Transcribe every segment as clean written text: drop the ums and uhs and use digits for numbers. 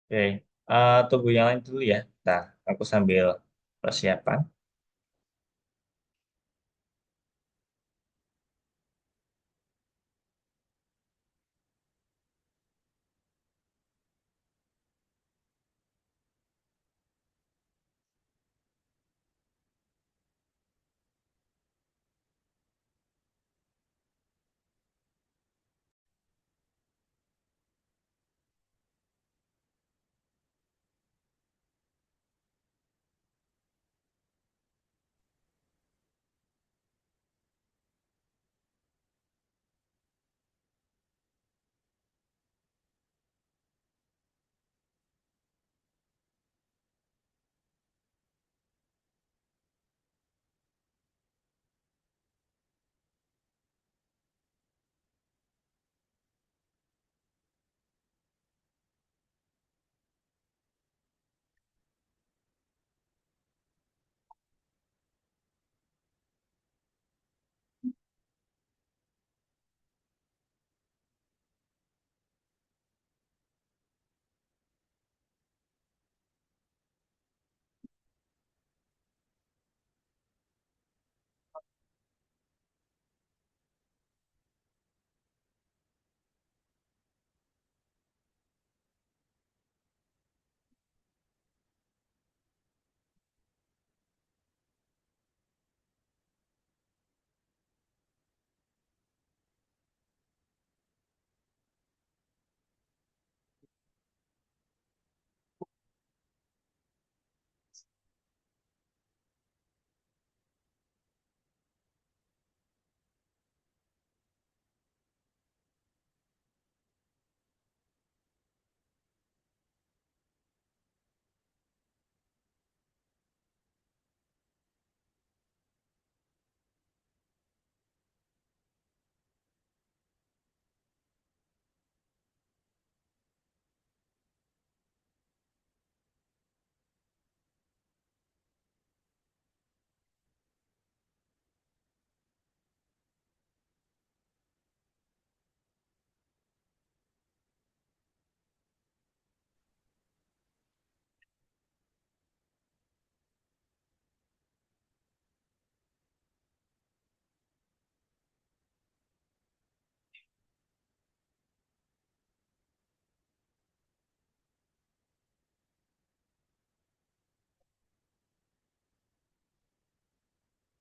Oke, tunggu yang lain dulu ya. Nah, aku sambil persiapan.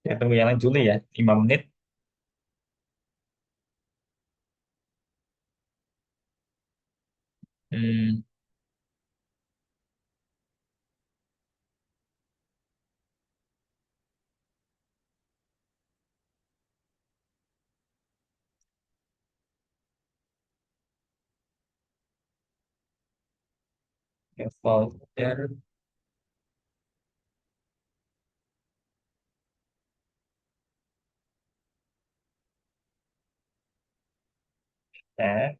Ya, tunggu yang lain dulu ya. 5 menit. Hmm, ya, folder. Ya,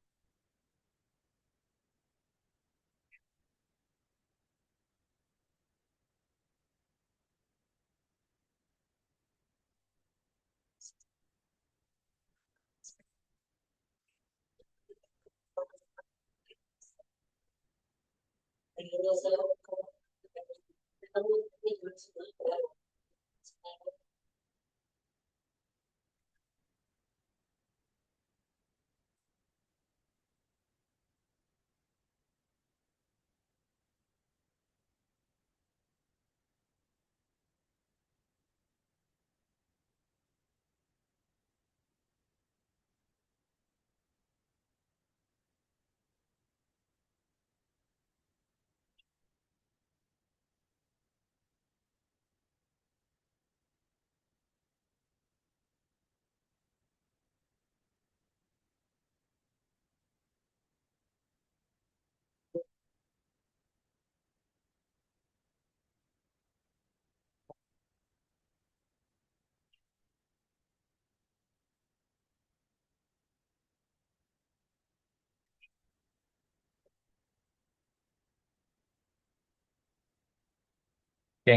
oke.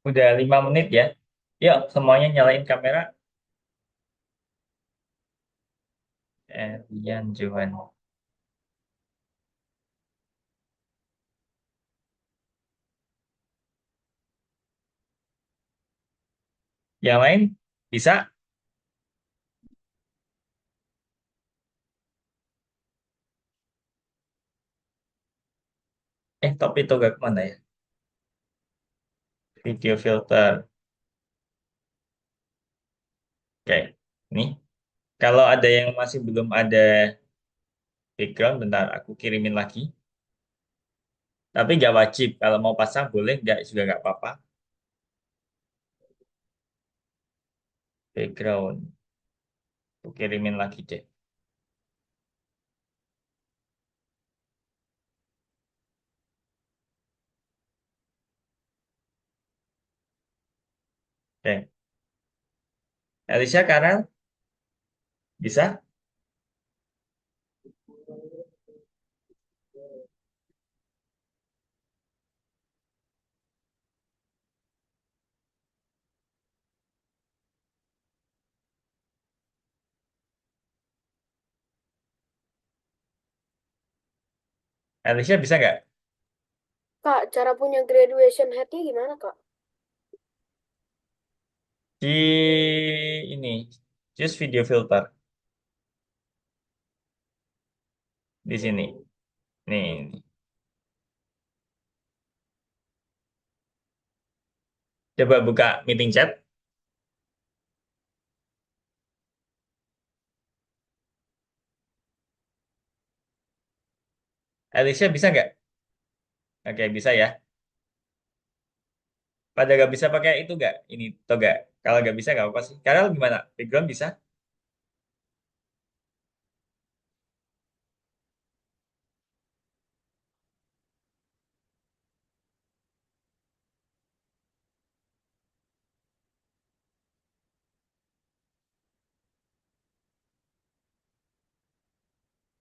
Udah 5 menit ya. Yuk, semuanya nyalain kamera. Rian Johan. Yang lain bisa? Tapi itu gak kemana ya? Video filter. Oke, ini. Kalau ada yang masih belum ada background, bentar aku kirimin lagi. Tapi nggak wajib. Kalau mau pasang boleh, nggak juga nggak apa-apa. Background. Aku kirimin lagi deh. Oke. Alicia, Karel, bisa? Alicia bisa nggak? Kak, cara punya graduation hat-nya gimana, Kak? Di ini, just video filter di sini. Nih, coba buka meeting chat. Alicia bisa nggak? Oke, bisa ya. Pada nggak bisa pakai itu nggak? Ini atau nggak? Kalau nggak bisa nggak apa sih. Karel gimana? Background bisa?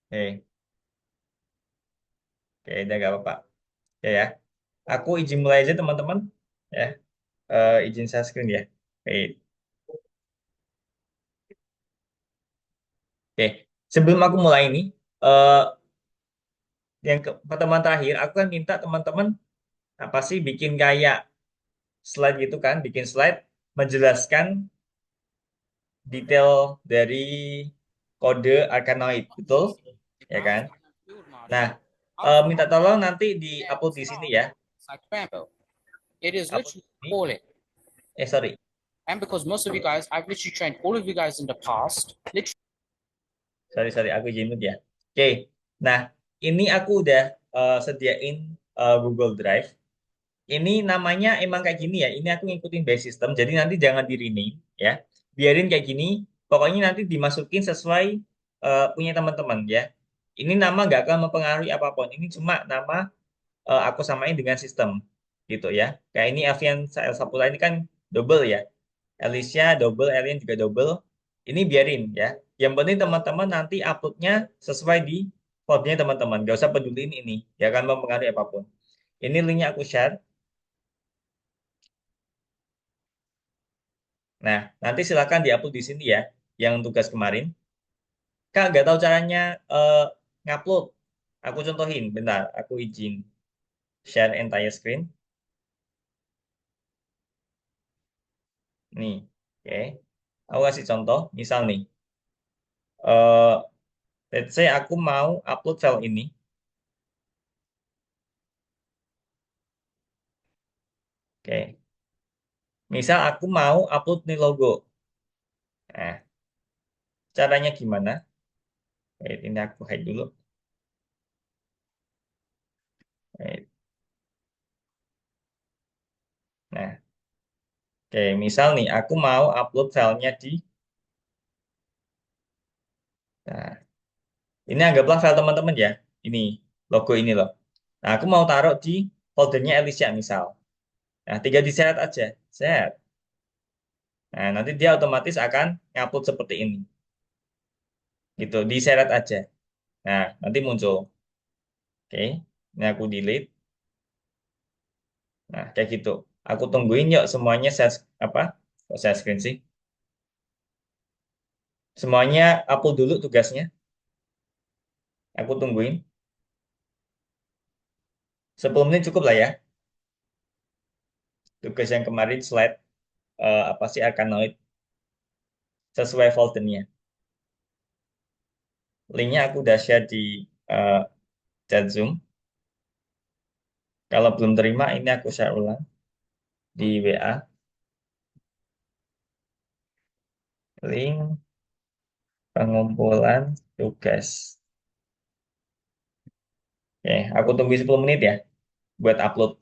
Oke, oke, udah nggak apa-apa. Ya ya. Aku izin mulai aja teman-teman. Ya, izin share screen ya. Oke, oke. Sebelum aku mulai ini, eh yang ke pertemuan terakhir, aku kan minta teman-teman apa sih bikin kayak slide gitu kan, bikin slide menjelaskan detail dari kode Arkanoid, betul? Ya kan? Nah, minta tolong nanti di-upload di sini ya. Upload di sini. Sorry. Sorry, aku izin dulu ya. Oke. Nah, ini aku udah sediain Google Drive. Ini namanya emang kayak gini ya. Ini aku ngikutin base system. Jadi nanti jangan di rename ya. Biarin kayak gini. Pokoknya nanti dimasukin sesuai punya teman-teman ya. Ini nama nggak akan mempengaruhi apapun. Ini cuma nama aku samain dengan sistem gitu ya. Kayak ini Alfian Sapula ini kan double ya. Alicia double, Alien juga double. Ini biarin ya. Yang penting teman-teman nanti uploadnya sesuai di foldernya teman-teman. Gak usah peduliin ini. Ya kan mempengaruhi apapun. Ini linknya aku share. Nah, nanti silakan diupload di sini ya. Yang tugas kemarin. Kak, nggak tahu caranya ngupload. Aku contohin. Bentar, aku izin share entire screen. Nih, oke. Aku kasih contoh. Misal nih, eh let's say aku mau upload file ini. Oke. Misal aku mau upload nih logo. Nah, caranya gimana? Wait, ini aku hide dulu. Wait. Nah, oke. Misal nih, aku mau upload filenya di. Nah, ini anggaplah file teman-teman ya. Ini, logo ini loh. Nah, aku mau taruh di foldernya Alicia misal. Nah, tinggal diseret aja. Set. Nah, nanti dia otomatis akan ngupload seperti ini. Gitu, diseret aja. Nah, nanti muncul. Oke, ini aku delete. Nah, kayak gitu. Aku tungguin yuk semuanya saya apa? Kok saya screen sih? Semuanya upload dulu tugasnya. Aku tungguin. 10 menit cukup lah ya. Tugas yang kemarin slide. apa sih Arkanoid sesuai foldernya. Linknya aku udah share di eh, chat Zoom. Kalau belum terima, ini aku share ulang di WA. Link pengumpulan tugas. Oke, aku tunggu 10 menit ya buat upload.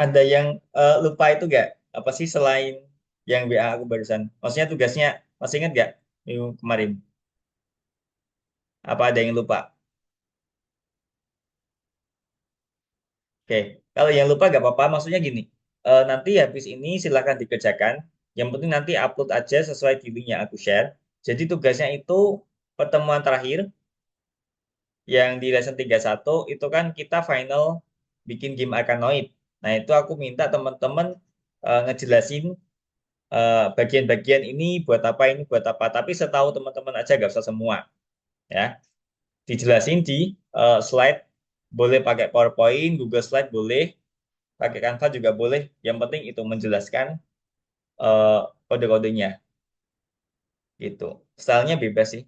Ada yang lupa itu nggak? Apa sih selain yang WA aku barusan? Maksudnya tugasnya masih ingat nggak minggu kemarin? Apa ada yang lupa? Oke, kalau yang lupa nggak apa-apa. Maksudnya gini, nanti habis ini silakan dikerjakan. Yang penting nanti upload aja sesuai di link yang aku share. Jadi tugasnya itu pertemuan terakhir yang di lesson 31 itu kan kita final bikin game Arkanoid. Nah, itu aku minta teman-teman ngejelasin bagian-bagian ini buat apa, ini buat apa. Tapi setahu teman-teman aja, nggak usah semua. Ya, dijelasin di slide, boleh pakai PowerPoint, Google Slide boleh, pakai Canva juga boleh. Yang penting itu menjelaskan eh, kode-kodenya gitu. Stylenya bebas sih,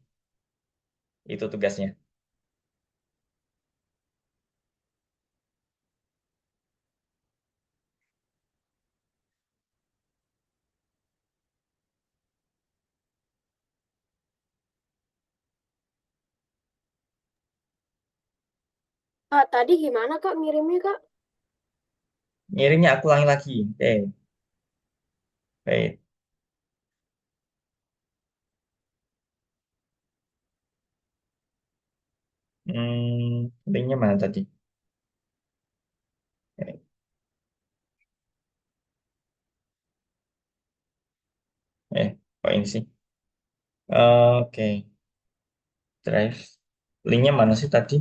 itu tugasnya. Kak, tadi gimana Kak ngirimnya Kak? Ngirimnya aku ulangi lagi. Oke, baik. Linknya mana tadi? Kok ini sih? Oke, Drive. Linknya mana sih tadi?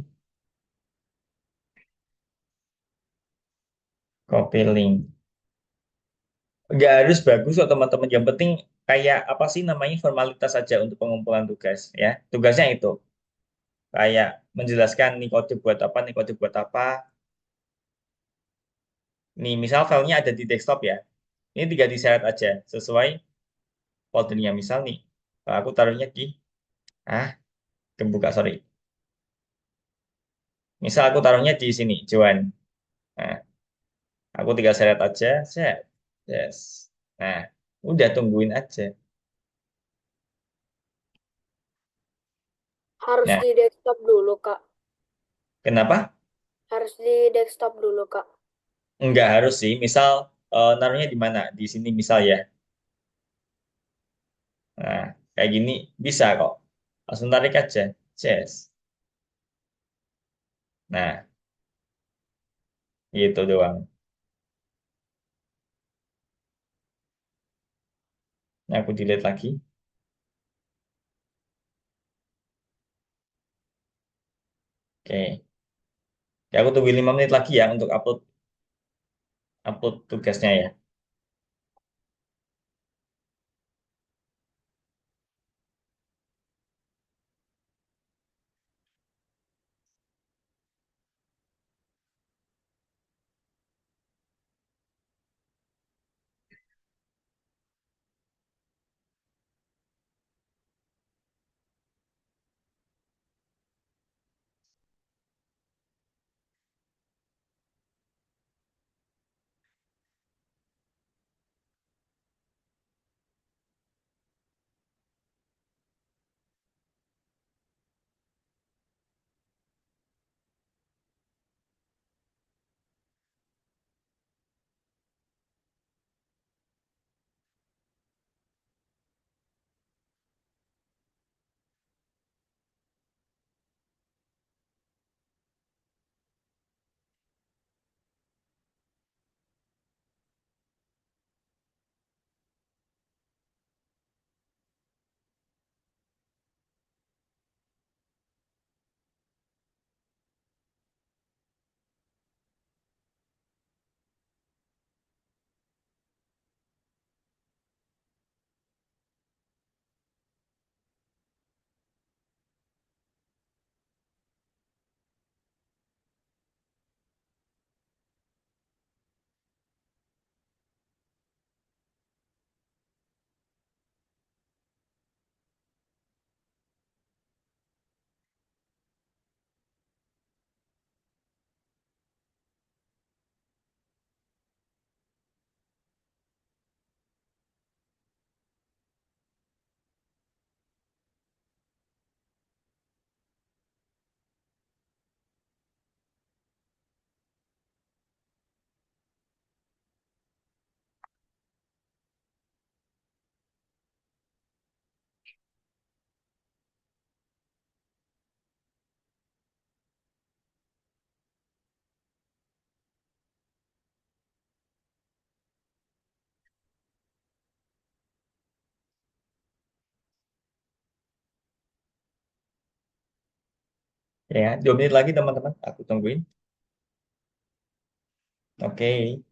Copy link. Nggak harus bagus kok teman-teman. Yang penting kayak apa sih namanya formalitas saja untuk pengumpulan tugas ya. Tugasnya itu kayak menjelaskan nih kode buat apa, nih kode buat apa. Nih misal filenya ada di desktop ya. Ini tinggal diseret aja sesuai foldernya. Misal nih, aku taruhnya di ah kebuka sorry. Misal aku taruhnya di sini, Joan. Nah, aku tinggal seret aja, set. Yes. Nah, udah tungguin aja. Harus Nah, di desktop dulu, Kak. kenapa? Harus di desktop dulu, Kak. Nggak harus sih. Misal naruhnya di mana? Di sini misal ya. Nah, kayak gini bisa kok. Langsung tarik aja. Yes. Nah, gitu doang. Nah, aku delete lagi. Oke. Ya, aku tunggu 5 menit lagi ya untuk upload upload tugasnya ya. Ya, 2 menit lagi teman-teman. Aku tungguin. Oke.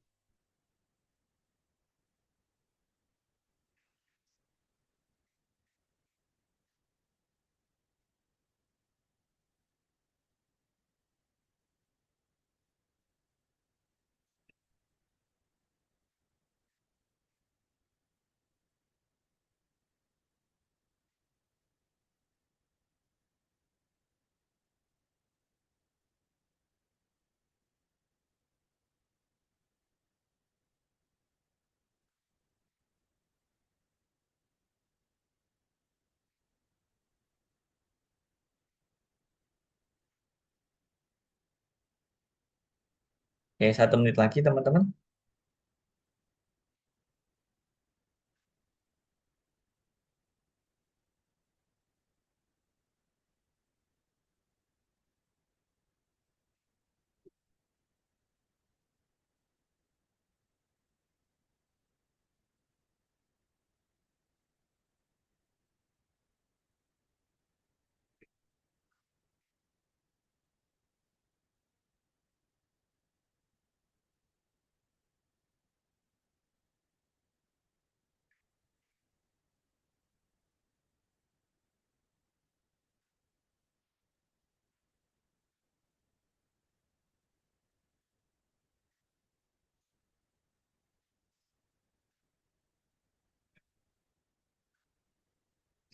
Oke, 1 menit lagi teman-teman.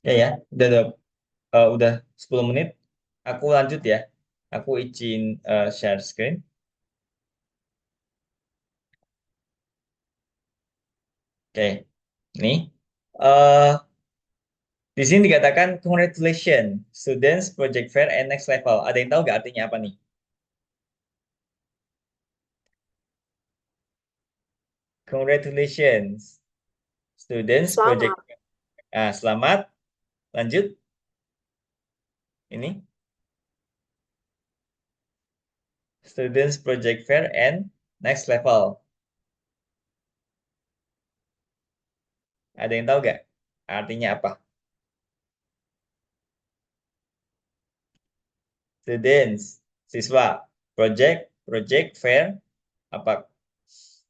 Ya ya, udah 10 menit. Aku lanjut ya. Aku izin share screen. Oke. Nih. eh Di sini dikatakan congratulations, students project fair and next level. Ada yang tahu nggak artinya apa nih? Congratulations, students project. Selamat. Selamat. Lanjut. Ini students project fair and next level. Ada yang tahu nggak artinya apa? Students, siswa, project fair, apa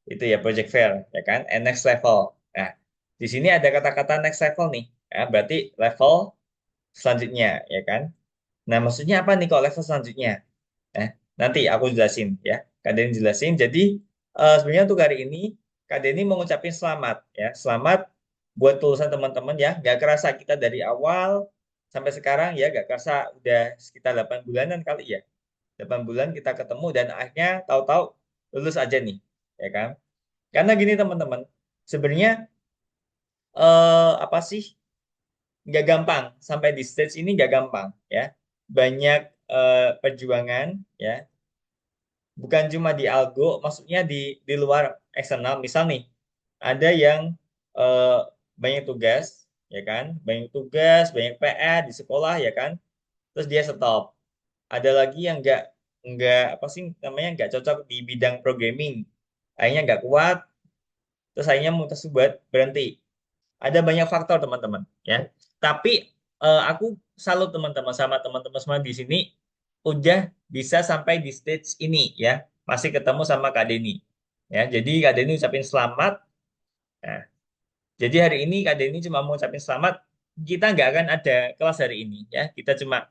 itu ya project fair, ya kan? And next level. Nah, di sini ada kata-kata next level nih, ya, berarti level selanjutnya, ya kan? Nah, maksudnya apa nih kok level selanjutnya? Eh, Nanti aku jelasin ya. Kak Denny jelasin. Jadi sebenarnya untuk hari ini Kak Denny mau ngucapin selamat ya. Selamat buat kelulusan teman-teman ya. Gak kerasa kita dari awal sampai sekarang ya. Gak kerasa udah sekitar 8 bulanan kali ya. 8 bulan kita ketemu dan akhirnya tahu-tahu lulus aja nih. Ya kan? Karena gini teman-teman. Sebenarnya apa sih? Nggak gampang. Sampai di stage ini nggak gampang ya. Banyak perjuangan ya, bukan cuma di algo, maksudnya di luar eksternal. Misal nih, ada yang eh, banyak tugas, ya kan? Banyak tugas, banyak PR di sekolah, ya kan? Terus dia stop. Ada lagi yang nggak apa sih namanya nggak cocok di bidang programming, akhirnya nggak kuat, terus akhirnya memutuskan buat berhenti. Ada banyak faktor teman-teman, ya. Tapi aku salut teman-teman sama teman-teman semua di sini udah bisa sampai di stage ini ya, masih ketemu sama Kak Deni. Ya, jadi Kak Deni ucapin selamat. Nah, jadi hari ini Kak Deni cuma mau ucapin selamat. Kita nggak akan ada kelas hari ini ya. Kita cuma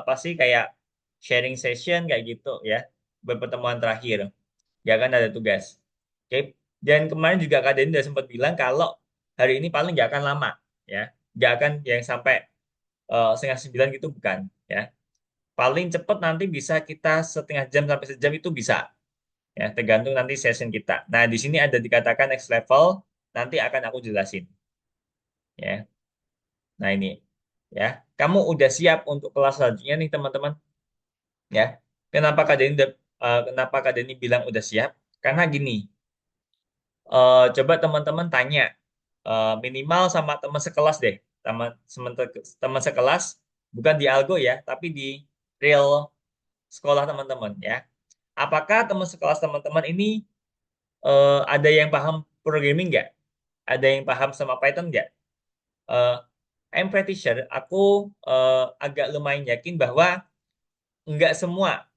apa sih kayak sharing session kayak gitu ya. Pertemuan terakhir. Nggak akan ada tugas. Oke. Dan kemarin juga Kak Deni udah sempat bilang kalau hari ini paling nggak akan lama ya. Nggak akan yang sampai setengah 9 gitu bukan ya. Paling cepat nanti bisa kita setengah jam sampai sejam itu bisa ya, tergantung nanti session kita. Nah, di sini ada dikatakan next level, nanti akan aku jelasin ya. Nah, ini ya. Kamu udah siap untuk kelas selanjutnya nih, teman-teman ya. Kenapa Kak Denny bilang udah siap? Karena gini, coba teman-teman tanya minimal sama teman sekelas deh. Teman sekelas bukan di algo ya, tapi di real sekolah teman-teman ya. Apakah teman sekelas teman-teman ini ada yang paham programming nggak? Ada yang paham sama Python nggak? Eh, I'm pretty sure, aku agak lumayan yakin bahwa nggak semua,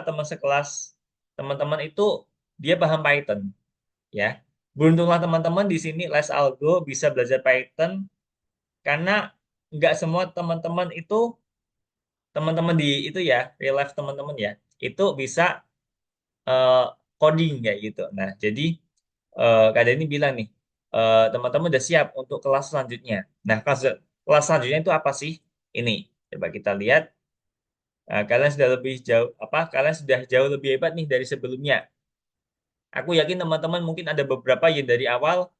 teman sekelas teman-teman itu dia paham Python, ya. Beruntunglah teman-teman di sini Les Algo bisa belajar Python karena nggak semua teman-teman itu teman-teman di itu ya real life teman-teman ya itu bisa eh, coding kayak gitu. Nah, jadi Kak Denny bilang nih, teman-teman udah siap untuk kelas selanjutnya. Nah, kelas selanjutnya itu apa sih? Ini, coba kita lihat. Kalian sudah lebih jauh, Kalian sudah jauh lebih hebat nih dari sebelumnya. Aku yakin teman-teman mungkin ada beberapa yang dari awal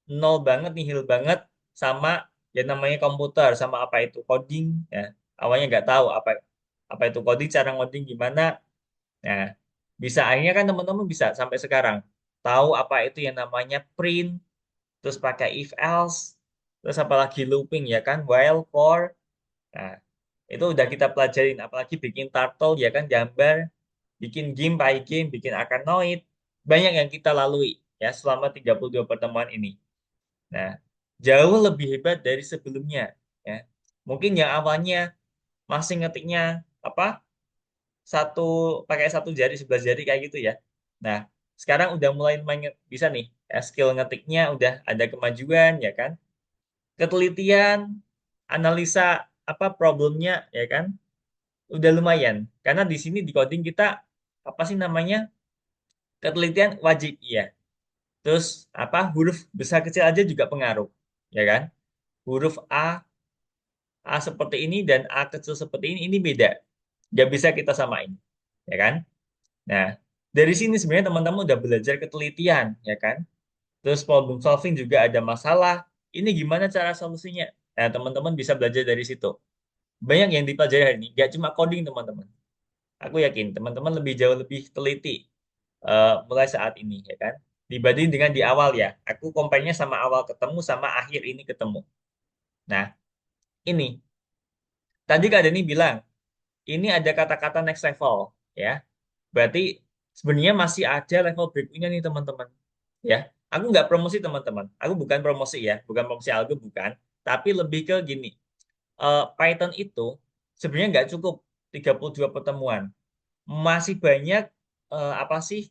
nol banget, nihil banget sama yang namanya komputer, sama apa itu coding. Ya, awalnya nggak tahu apa itu coding, cara ngoding gimana. Nah, bisa akhirnya kan teman-teman bisa sampai sekarang tahu apa itu yang namanya print, terus pakai if else, terus apalagi looping ya kan, while, for. Nah, itu udah kita pelajarin, apalagi bikin turtle ya kan, gambar, bikin game, Pygame, bikin Arkanoid, banyak yang kita lalui ya selama 32 pertemuan ini. Nah, jauh lebih hebat dari sebelumnya ya. Mungkin yang awalnya masih ngetiknya apa satu pakai satu jari 11 jari kayak gitu ya. Nah, sekarang udah mulai lumayan bisa nih ya, skill ngetiknya udah ada kemajuan ya kan. Ketelitian, analisa apa problemnya ya kan, udah lumayan. Karena di sini di coding kita apa sih namanya ketelitian wajib ya. Terus apa huruf besar kecil aja juga pengaruh ya kan. Huruf A seperti ini dan A kecil seperti ini beda. Nggak bisa kita samain ya kan. Nah, dari sini sebenarnya teman-teman udah belajar ketelitian, ya kan? Terus problem solving juga ada masalah. Ini gimana cara solusinya? Nah, teman-teman bisa belajar dari situ. Banyak yang dipelajari hari ini, nggak cuma coding, teman-teman. Aku yakin teman-teman lebih jauh lebih teliti mulai saat ini, ya kan? Dibanding dengan di awal ya. Aku compare-nya sama awal ketemu sama akhir ini ketemu. Nah, ini tadi Kak Deni bilang ini ada kata-kata next level, ya. Berarti sebenarnya masih ada level berikutnya nih teman-teman. Ya, aku nggak promosi teman-teman. Aku bukan promosi ya, bukan promosi algo bukan. Tapi lebih ke gini, Python itu sebenarnya nggak cukup 32 pertemuan. Masih banyak apa sih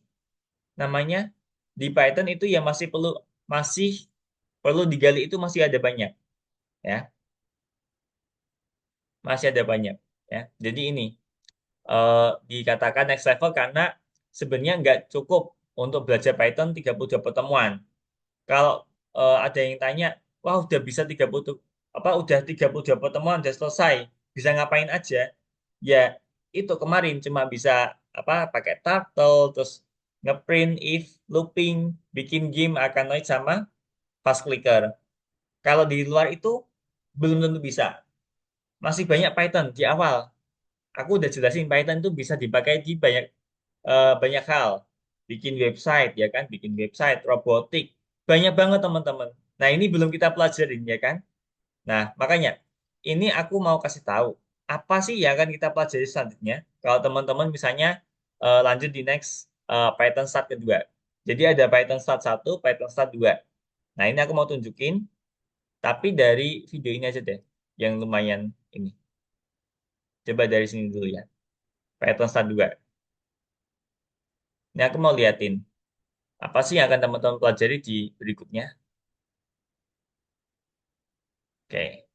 namanya di Python itu yang masih perlu digali itu masih ada banyak, ya, masih ada banyak, ya. Jadi ini dikatakan next level karena sebenarnya nggak cukup untuk belajar Python 32 pertemuan. Kalau ada yang tanya, wah udah bisa 30 apa udah 32 pertemuan udah selesai, bisa ngapain aja? Ya itu kemarin cuma bisa apa pakai turtle terus ngeprint if looping bikin game arkanoid sama fast clicker. Kalau di luar itu belum tentu bisa. Masih banyak Python di awal. Aku udah jelasin Python itu bisa dipakai di banyak hal. Bikin website ya kan, bikin website, robotik, banyak banget teman-teman. Nah, ini belum kita pelajarin ya kan. Nah, makanya ini aku mau kasih tahu apa sih yang akan kita pelajari selanjutnya kalau teman-teman misalnya lanjut di next Python Start kedua. Jadi ada Python Start 1, Python Start 2. Nah, ini aku mau tunjukin tapi dari video ini aja deh yang lumayan ini. Coba dari sini dulu ya. Python Start 2. Ini aku mau liatin apa sih yang akan teman-teman pelajari di berikutnya. Oke,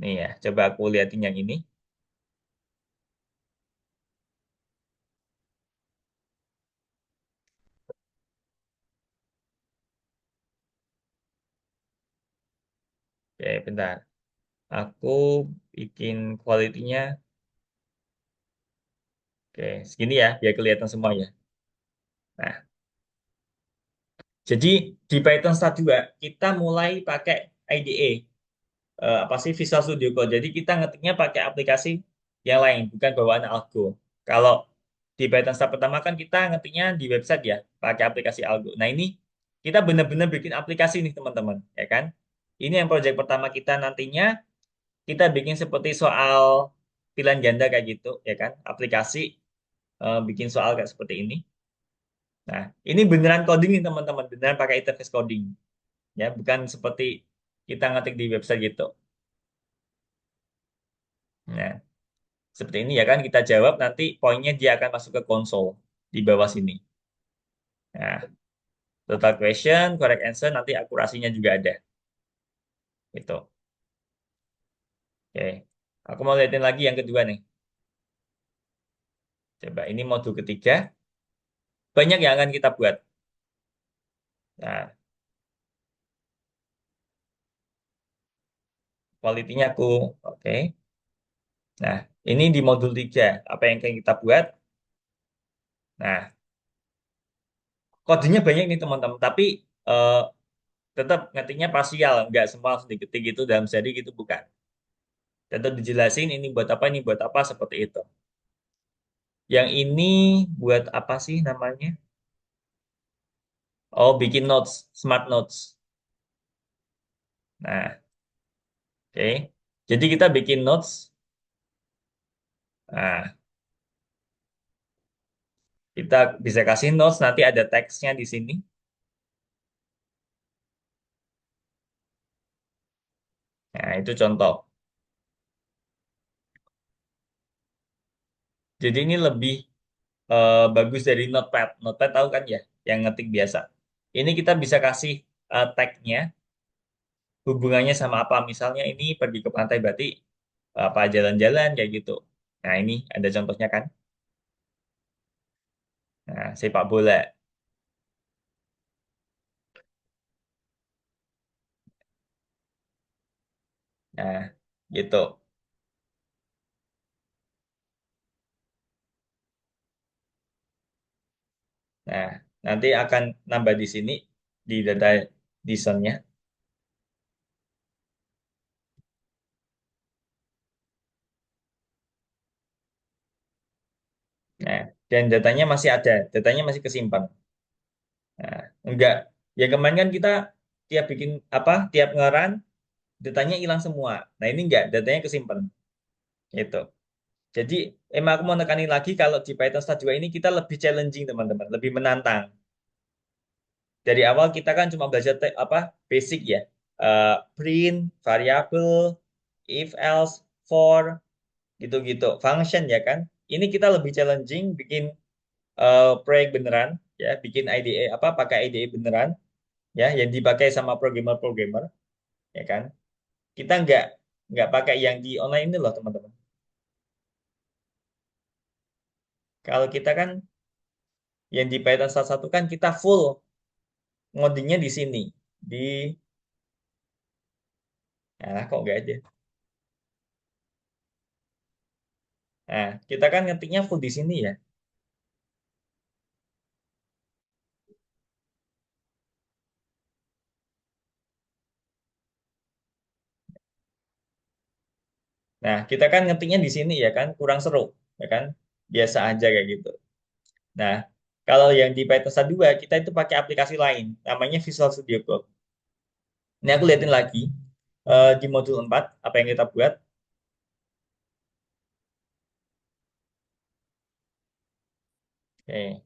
nih ya, coba aku liatin yang ini. Oke, bentar. Aku bikin quality-nya, oke, segini ya, biar kelihatan semua ya. Nah, jadi di Python Start juga kita mulai pakai IDE, apa sih Visual Studio Code. Jadi kita ngetiknya pakai aplikasi yang lain, bukan bawaan Algo. Kalau di Python Start pertama kan kita ngetiknya di website ya, pakai aplikasi Algo. Nah ini kita benar-benar bikin aplikasi nih teman-teman, ya kan? Ini yang project pertama kita nantinya kita bikin seperti soal pilihan ganda kayak gitu, ya kan? Aplikasi bikin soal kayak seperti ini. Nah, ini beneran coding nih teman-teman, beneran pakai interface coding, ya, bukan seperti kita ngetik di website gitu. Nah, seperti ini ya kan kita jawab nanti poinnya dia akan masuk ke konsol di bawah sini. Nah, total question, correct answer, nanti akurasinya juga ada. Gitu. Oke. Aku mau liatin lagi yang kedua nih. Coba ini modul ketiga. Banyak yang akan kita buat. Nah, quality-nya aku oke. Nah, ini di modul 3 apa yang akan kita buat? Nah, kodenya banyak nih teman-teman, tapi eh, tetap ngetiknya parsial, nggak semua harus diketik gitu dalam sehari gitu bukan. Tetap dijelasin ini buat apa seperti itu. Yang ini buat apa sih namanya? Oh, bikin notes, smart notes. Nah, oke. Jadi kita bikin notes. Nah, kita bisa kasih notes, nanti ada teksnya di sini. Nah, itu contoh. Jadi ini lebih bagus dari Notepad. Notepad tahu kan ya, yang ngetik biasa. Ini kita bisa kasih tag-nya, hubungannya sama apa. Misalnya ini pergi ke pantai berarti apa jalan-jalan kayak gitu. Nah ini ada contohnya kan. Nah sepak bola. Nah gitu. Nah nanti akan nambah di sini di data JSON-nya. dan datanya masih ada, datanya masih kesimpan. Nah, enggak. Yang kemarin kan kita tiap bikin apa, tiap ngeran, datanya hilang semua. Nah, ini enggak, datanya kesimpan. Gitu. Jadi, emang aku mau nekanin lagi kalau di Python Stat 2 ini kita lebih challenging, teman-teman, lebih menantang. Dari awal kita kan cuma belajar apa basic ya. Print, variabel, if else, for, gitu-gitu. Function ya kan. Ini kita lebih challenging bikin proyek beneran ya, bikin IDE apa pakai IDE beneran ya yang dipakai sama programmer-programmer ya kan. Kita nggak pakai yang di online ini loh, teman-teman. Kalau kita kan yang di Python salah satu kan kita full ngodingnya di sini di nah kok nggak aja. Nah, kita kan ngetiknya full di sini ya. Nah, kita kan ngetiknya di sini ya kan, kurang seru, ya kan? Biasa aja kayak gitu. Nah, kalau yang di Python 2 kita itu pakai aplikasi lain, namanya Visual Studio Code. Ini aku liatin lagi di modul 4 apa yang kita buat. Oke,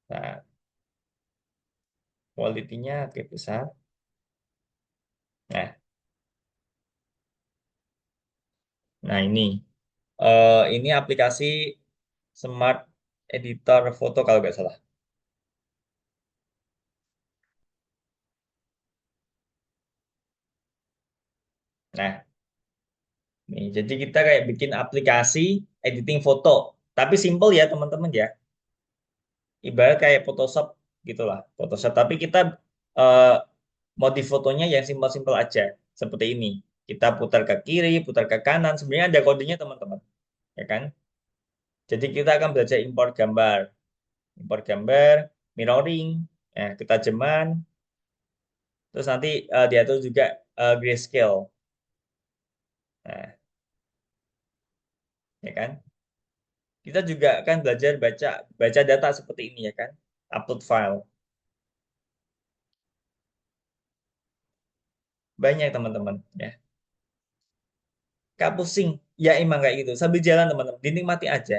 nah, quality-nya oke besar. Nah, nah ini aplikasi Smart Editor foto kalau nggak salah. Nah, nih, jadi kita kayak bikin aplikasi editing foto, tapi simple ya teman-teman ya. Ibarat kayak Photoshop gitulah, Photoshop. Tapi kita eh, modif fotonya yang simpel-simpel aja, seperti ini. Kita putar ke kiri, putar ke kanan. Sebenarnya ada kodenya teman-teman, ya kan? Jadi kita akan belajar import gambar, mirroring, ketajaman, terus nanti diatur juga grayscale, nah, ya kan? Kita juga akan belajar baca baca data seperti ini ya kan? Upload file. Banyak teman-teman ya. Kak pusing. Ya emang kayak gitu. Sambil jalan teman-teman, dinikmati aja.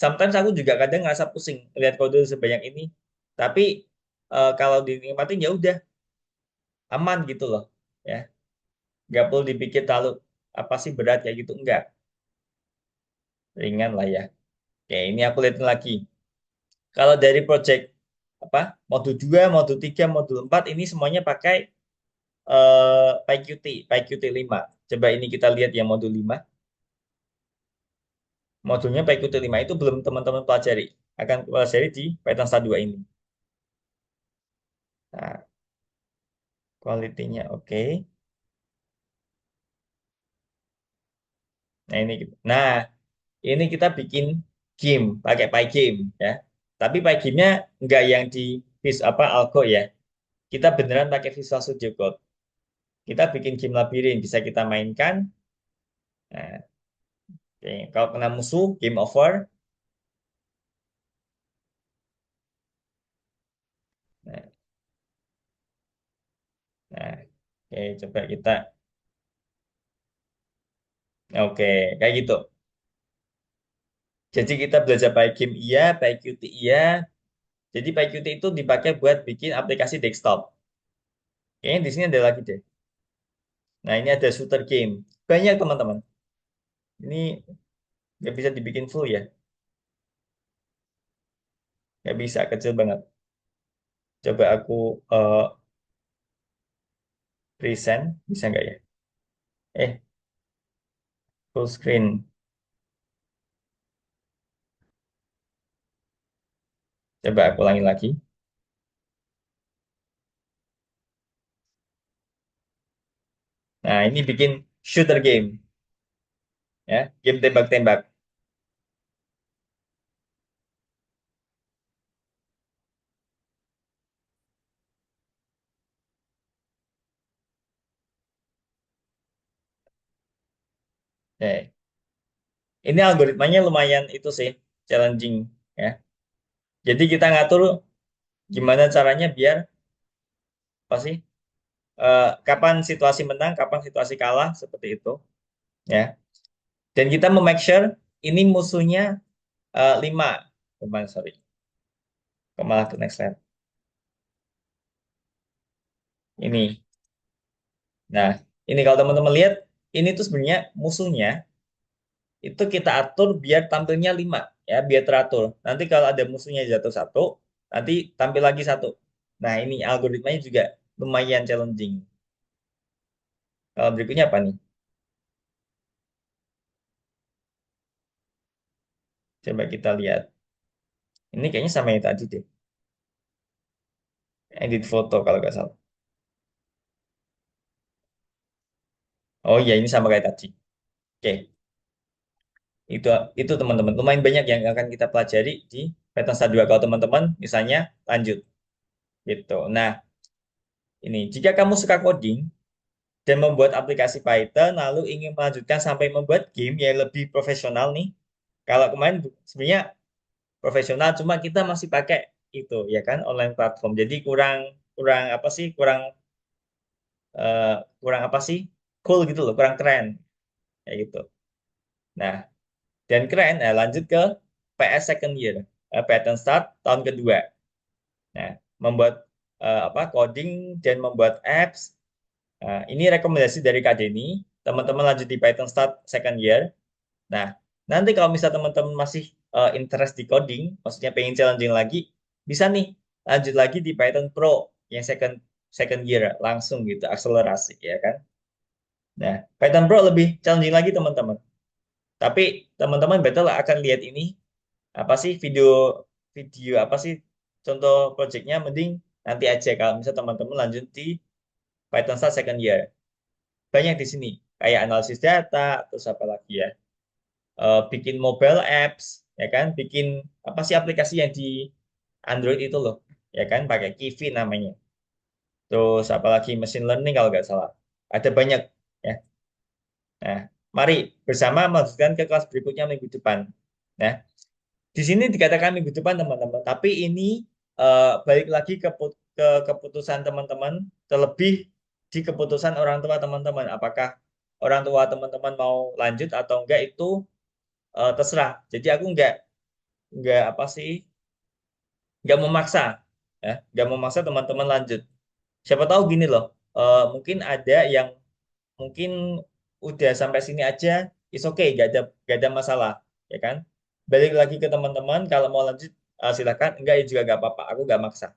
Sometimes aku juga kadang ngerasa pusing lihat kode sebanyak ini. Tapi kalau dinikmatin ya udah aman gitu loh. Ya, nggak perlu dipikir terlalu apa sih berat kayak gitu. Enggak, ringan lah ya. Oke, ini aku lihatin lagi. Kalau dari project apa modul 2, modul 3, modul 4 ini semuanya pakai PyQt, PyQt 5. Coba ini kita lihat yang modul 5. Modulnya PyQt 5 itu belum teman-teman pelajari. Akan pelajari di Python Stat 2 ini. Nah, quality-nya oke. Nah, nah, ini kita bikin game pakai PyGame ya. Tapi PyGame-nya nggak yang di apa Algo ya. Kita beneran pakai Visual Studio Code. Kita bikin game labirin bisa kita mainkan. Nah, oke. Kalau kena musuh, game over. Nah, nah, oke, coba kita. Oke, kayak gitu. Jadi kita belajar PyGame iya, PyQt iya. Jadi PyQt itu dipakai buat bikin aplikasi desktop. Kayaknya di sini ada lagi deh. Nah, ini ada shooter game. Banyak teman-teman. Ini nggak bisa dibikin full ya. Nggak bisa, kecil banget. Coba aku present. Bisa nggak ya? Eh, full screen. Coba aku ulangi lagi. Nah, ini bikin shooter game. Ya, game tembak-tembak. Eh, ini algoritmanya lumayan itu sih, challenging. ya. Jadi kita ngatur gimana caranya biar apa sih? Kapan situasi menang, kapan situasi kalah seperti itu, ya. Dan kita make sure ini musuhnya 5. Kemana, sorry. Malah ke next slide. Ini. Nah, ini kalau teman-teman lihat, ini tuh sebenarnya musuhnya itu kita atur biar tampilnya 5, ya, biar teratur. Nanti kalau ada musuhnya jatuh satu, nanti tampil lagi satu. Nah, ini algoritmanya juga lumayan challenging. Kalau berikutnya apa nih? Coba kita lihat. Ini kayaknya sama yang tadi deh. Edit foto kalau nggak salah. Oh iya, ini sama kayak tadi. Oke, itu itu teman-teman. Lumayan banyak yang akan kita pelajari di Python Star 2 kalau teman-teman misalnya lanjut gitu. Nah, ini jika kamu suka coding dan membuat aplikasi Python lalu ingin melanjutkan sampai membuat game yang lebih profesional nih. Kalau kemarin sebenarnya profesional cuma kita masih pakai itu ya kan online platform. Jadi kurang kurang apa sih? Eh, kurang apa sih? Cool gitu loh, kurang keren kayak gitu. Nah, dan keren, nah, lanjut ke PS second year, Python Start tahun kedua. Nah, membuat apa coding dan membuat apps. Nah, ini rekomendasi dari Kak Denny. Teman-teman lanjut di Python Start second year. Nah, nanti kalau misal teman-teman masih interest di coding, maksudnya pengen challenging lagi, bisa nih lanjut lagi di Python Pro yang second second year langsung gitu, akselerasi ya kan. Nah, Python Pro lebih challenging lagi teman-teman. Tapi teman-teman betul akan lihat ini apa sih video video apa sih contoh projectnya mending nanti aja kalau misal teman-teman lanjut di Python Start second year. Banyak di sini kayak analisis data, terus apa lagi ya? Bikin mobile apps, ya kan? Bikin apa sih aplikasi yang di Android itu loh, ya kan? Pakai Kiwi namanya. Terus apalagi machine learning kalau nggak salah. Ada banyak, ya. Nah, mari bersama melanjutkan ke kelas berikutnya minggu depan. Nah, di sini dikatakan minggu depan teman-teman, tapi ini balik lagi ke keputusan teman-teman, terlebih di keputusan orang tua teman-teman. Apakah orang tua teman-teman mau lanjut atau enggak itu terserah. Jadi aku nggak apa sih nggak memaksa ya nggak memaksa teman-teman lanjut. Siapa tahu gini loh, mungkin ada yang mungkin udah sampai sini aja is okay, nggak ada masalah, ya kan. Balik lagi ke teman-teman kalau mau lanjut, silakan, enggak ya juga nggak apa-apa, aku nggak maksa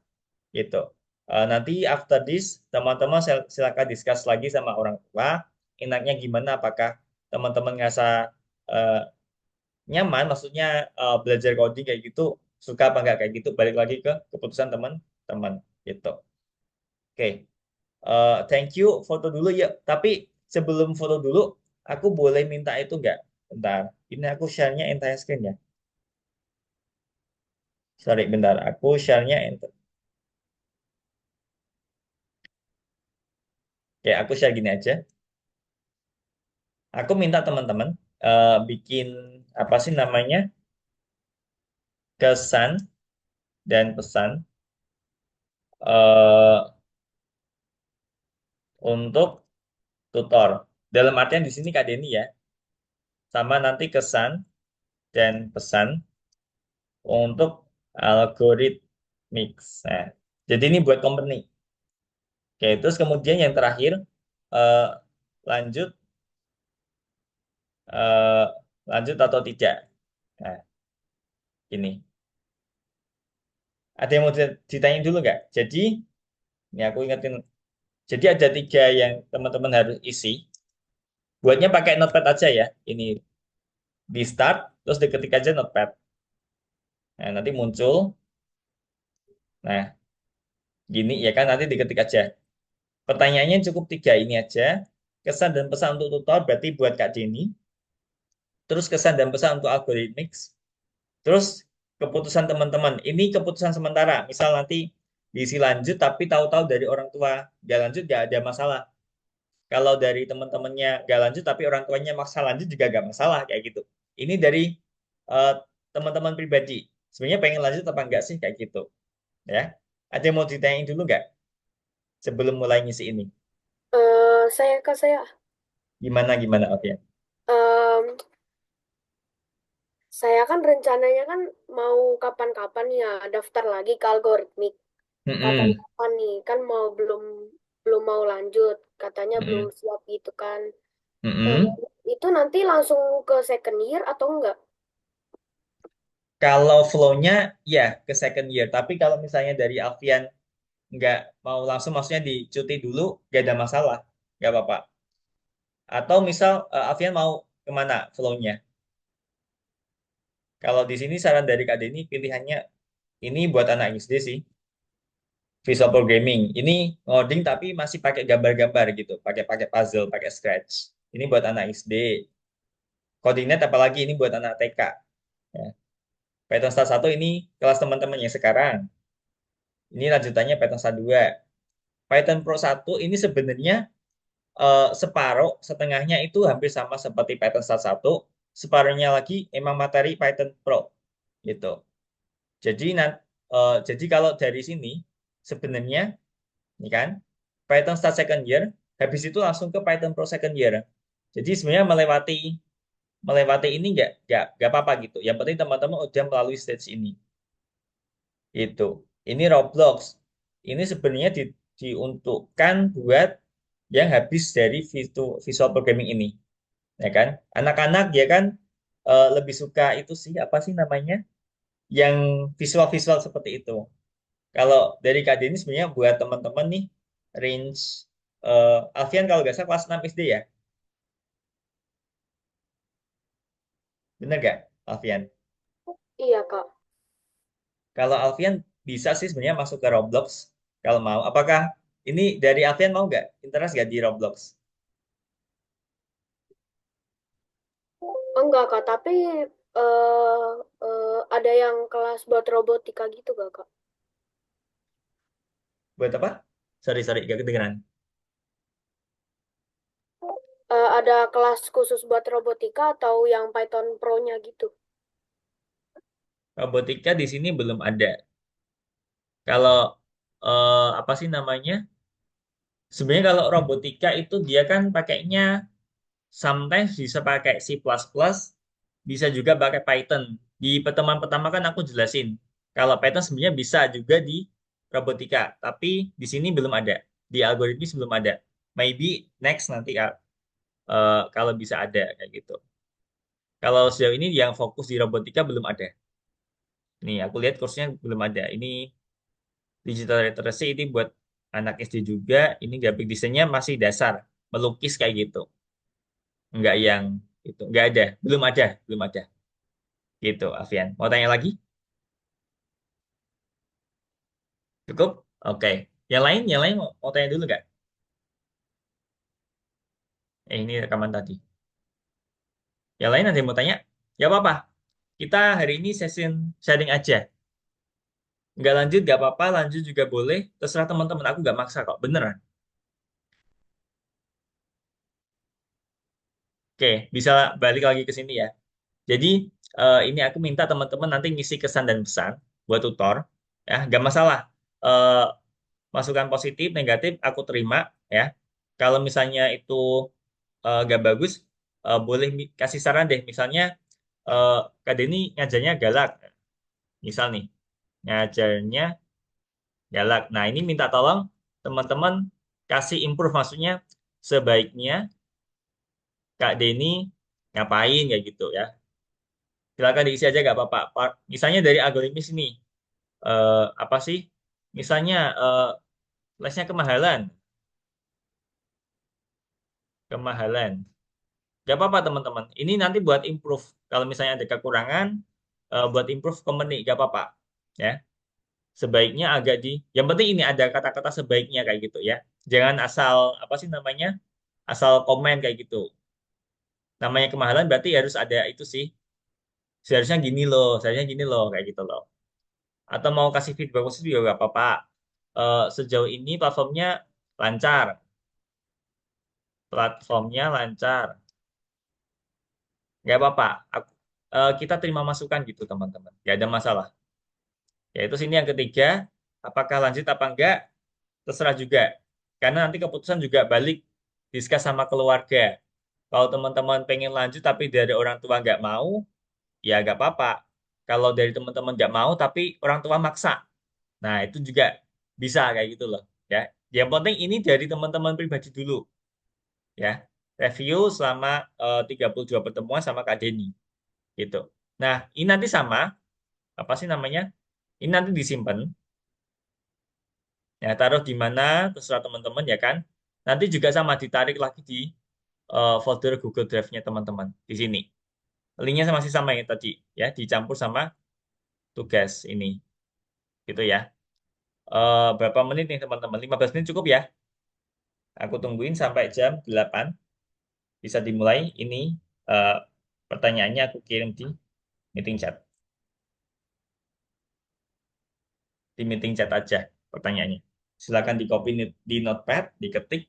gitu. Nanti after this teman-teman silakan discuss lagi sama orang tua enaknya gimana, apakah teman-teman ngerasa eh, nyaman, maksudnya belajar coding kayak gitu, suka apa enggak kayak gitu, balik lagi ke keputusan teman-teman gitu. Oke, thank you, foto dulu ya. Tapi sebelum foto dulu, aku boleh minta itu enggak? Bentar, ini aku share-nya entire screen ya. Sorry, bentar, aku share-nya Oke, aku share gini aja. Aku minta teman-teman bikin apa sih namanya, kesan dan pesan eh, untuk tutor. Dalam artian di sini Kak Denny ya, sama nanti kesan dan pesan untuk algoritmix. Nah, jadi ini buat company. Oke, terus kemudian yang terakhir, eh, lanjut eh, lanjut atau tidak. Nah, ini ada yang mau ditanyain dulu nggak? Jadi ini aku ingetin. Jadi ada 3 yang teman-teman harus isi. Buatnya pakai notepad aja ya. Ini di start, terus diketik aja notepad. Nah, nanti muncul. Nah, gini ya kan, nanti diketik aja. Pertanyaannya cukup 3 ini aja. Kesan dan pesan untuk tutor berarti buat Kak Denny. Terus kesan dan pesan untuk algoritmix. Terus keputusan teman-teman. Ini keputusan sementara. Misal nanti diisi lanjut tapi tahu-tahu dari orang tua nggak lanjut, nggak ada masalah. Kalau dari teman-temannya nggak lanjut tapi orang tuanya maksa lanjut juga nggak masalah kayak gitu. Ini dari eh, teman-teman pribadi. sebenarnya pengen lanjut apa enggak sih kayak gitu ya. Ada yang mau ditanyain dulu nggak sebelum mulai ngisi ini? Saya Gimana gimana Alfian? em, saya kan rencananya kan mau kapan-kapan ya daftar lagi ke algoritmik. Mm-mm, Kapan-kapan nih kan mau belum belum mau lanjut, katanya belum mm-mm, siap gitu kan. Eh, mm-mm. itu nanti langsung ke second year atau enggak? Kalau flow-nya ya ke second year, tapi kalau misalnya dari Alfian nggak mau langsung, maksudnya dicuti dulu, nggak ada masalah, nggak apa-apa. Atau misal Alfian mau kemana flow-nya? Kalau di sini saran dari Kak Denny pilihannya ini buat anak SD sih, visual programming. Ini ngoding tapi masih pakai gambar-gambar gitu, pakai pakai puzzle, pakai Scratch. Ini buat anak SD. Coordinate apalagi ini buat anak TK. Ya. Python Start 1 ini kelas teman-teman yang sekarang. Ini lanjutannya Python Start 2. Python Pro 1 ini sebenarnya separuh, setengahnya itu hampir sama seperti Python Start 1. Separuhnya lagi emang materi Python Pro gitu. Jadi jadi kalau dari sini sebenarnya ini kan Python Start Second Year, habis itu langsung ke Python Pro Second Year. Jadi sebenarnya melewati melewati ini nggak apa-apa gitu. Yang penting teman-teman udah melalui stage ini. Itu. Ini Roblox. Ini sebenarnya diuntukkan buat yang habis dari visual programming ini, ya kan? Anak-anak ya kan lebih suka itu sih apa sih namanya? Yang visual-visual seperti itu. Kalau dari Kak Denny sebenarnya buat teman-teman nih range Alfian kalau nggak salah kelas 6 SD ya. Bener nggak, Alfian? Iya, Kak. Kalau Alfian bisa sih sebenarnya masuk ke Roblox kalau mau. Apakah ini dari Alfian mau nggak? Interest nggak di Roblox? Enggak, Kak, tapi ada yang kelas buat robotika gitu gak, Kak? Buat apa? Sorry, sorry, gak kedengeran. Ada kelas khusus buat robotika atau yang Python Pro-nya gitu? Robotika di sini belum ada. Kalau apa sih namanya? Sebenarnya kalau robotika itu dia kan pakainya sometimes bisa pakai C++, bisa juga pakai Python. Di pertemuan pertama kan aku jelasin. Kalau Python sebenarnya bisa juga di robotika, tapi di sini belum ada. Di algoritmis belum ada. Maybe next nanti kalau bisa ada kayak gitu. Kalau sejauh ini yang fokus di robotika belum ada. Nih, aku lihat kursnya belum ada. Ini digital literacy ini buat anak SD juga. Ini graphic desainnya masih dasar, melukis kayak gitu. Enggak yang itu, enggak ada, belum ada, belum ada. Gitu, Avian. Mau tanya lagi? Cukup? Oke. Yang lain mau tanya dulu nggak? Ini rekaman tadi. Yang lain ada yang mau tanya? Ya apa-apa. Kita hari ini session sharing aja. Nggak lanjut, nggak apa-apa. Lanjut juga boleh. Terserah teman-teman. Aku nggak maksa kok. Beneran. Oke, bisa balik lagi ke sini ya. Jadi ini aku minta teman-teman nanti ngisi kesan dan pesan buat tutor, ya nggak masalah. Eh, Masukan positif, negatif aku terima, ya. Kalau misalnya itu nggak bagus, boleh kasih saran deh. Misalnya eh Kak Denny ngajarnya galak, misal nih ngajarnya galak. Nah ini minta tolong teman-teman kasih improve, maksudnya sebaiknya Kak Denny ngapain kayak gitu ya. Silakan diisi aja nggak apa-apa. Misalnya dari algoritmis ini, apa sih? Misalnya lesnya kemahalan, kemahalan. Gak apa-apa teman-teman. Ini nanti buat improve. Kalau misalnya ada kekurangan, buat improve company, gak apa-apa. Ya, sebaiknya agak di. Yang penting ini ada kata-kata sebaiknya kayak gitu ya. Jangan asal apa sih namanya? Asal komen kayak gitu. Namanya kemahalan berarti harus ada itu sih. Seharusnya gini loh, kayak gitu loh. Atau mau kasih feedback positif juga gak apa-apa. Sejauh ini lancar, platformnya lancar. Gak apa-apa. Kita terima masukan gitu teman-teman. Gak ada masalah. Yaitu sini yang ketiga, apakah lanjut apa enggak, terserah juga. Karena nanti keputusan juga balik diskus sama keluarga. Kalau teman-teman pengen lanjut tapi dari orang tua nggak mau, ya nggak apa-apa. Kalau dari teman-teman nggak mau tapi orang tua maksa, nah itu juga bisa kayak gitu loh. Ya, yang penting ini dari teman-teman pribadi dulu, ya. Review selama 32 pertemuan sama Kak Denny, gitu. Nah, ini nanti sama, apa sih namanya? Ini nanti disimpan, ya taruh di mana terserah teman-teman ya kan. Nanti juga sama ditarik lagi di folder Google Drive-nya teman-teman di sini. Linknya masih sama yang tadi, ya, dicampur sama tugas ini, gitu ya. Berapa menit nih teman-teman? 15 menit cukup ya? Aku tungguin sampai jam 8. Bisa dimulai. Ini eh, pertanyaannya aku kirim di meeting chat. Di meeting chat aja pertanyaannya. Silakan di copy di notepad, diketik.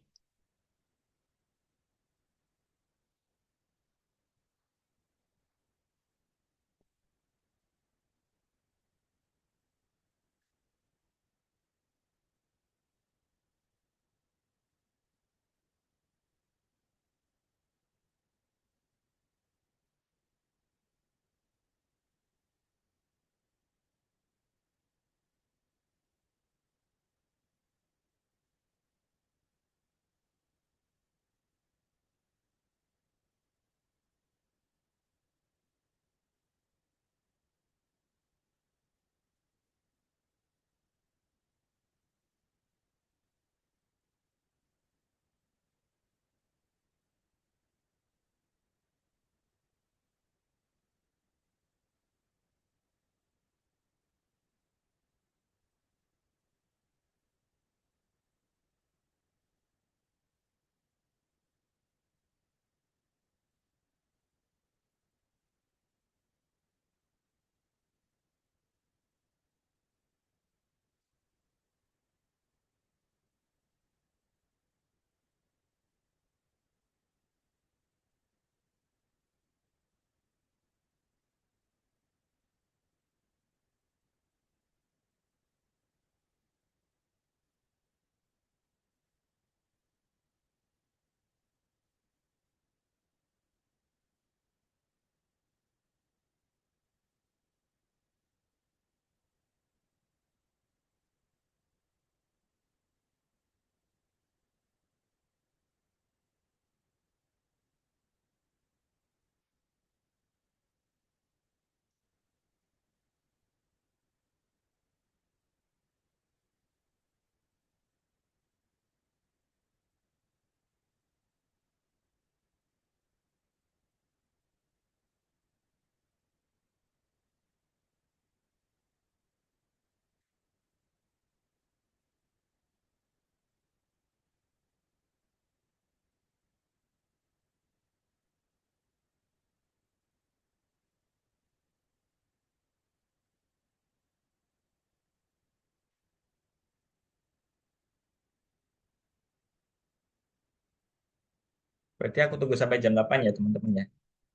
Berarti aku tunggu sampai jam 8 ya teman-teman ya.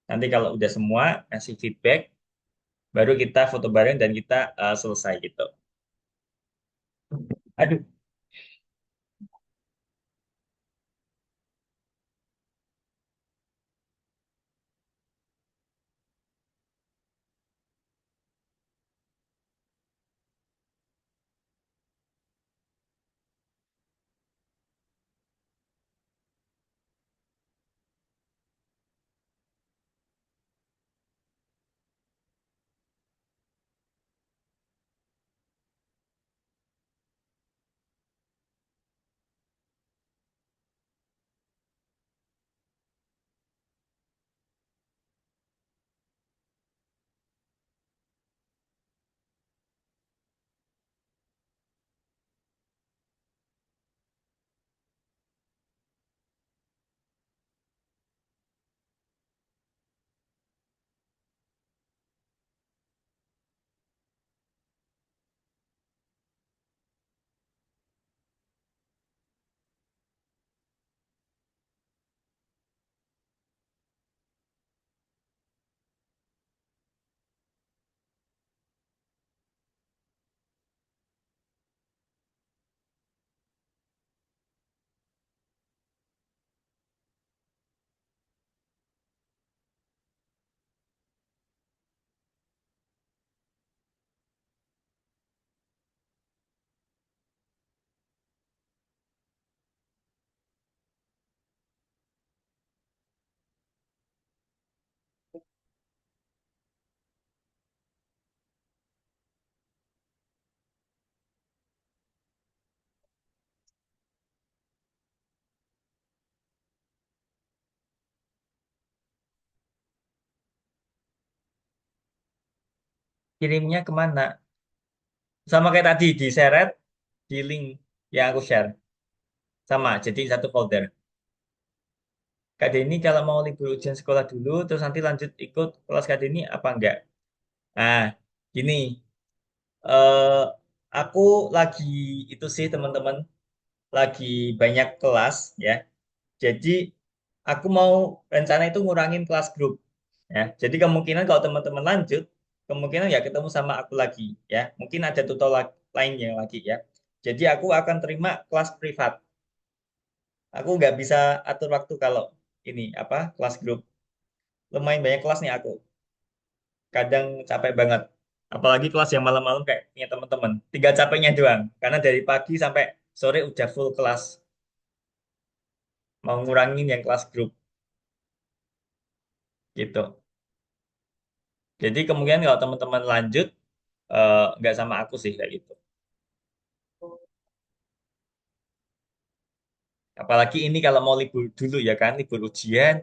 Nanti kalau udah semua kasih feedback, baru kita foto bareng dan kita selesai gitu. Aduh, Kirimnya kemana? Sama kayak tadi, diseret di link yang aku share. Sama, jadi satu folder. Kak Denny kalau mau libur ujian sekolah dulu, terus nanti lanjut ikut kelas Kak Denny apa enggak? Nah, gini, eh aku lagi itu sih teman-teman, lagi banyak kelas ya. Jadi aku mau rencana itu ngurangin kelas grup ya. Jadi kemungkinan kalau teman-teman lanjut, kemungkinan ya ketemu sama aku lagi ya. Mungkin ada tutor lainnya lagi ya. Jadi aku akan terima kelas privat. Aku nggak bisa atur waktu kalau ini apa kelas grup. Lumayan banyak kelas nih aku. Kadang capek banget. Apalagi kelas yang malam-malam kayak punya teman-teman. Tiga capeknya doang. Karena dari pagi sampai sore udah full kelas. Mau ngurangin yang kelas grup gitu. Jadi kemungkinan kalau teman-teman lanjut nggak sama aku sih kayak gitu. Apalagi ini kalau mau libur dulu ya kan, libur ujian,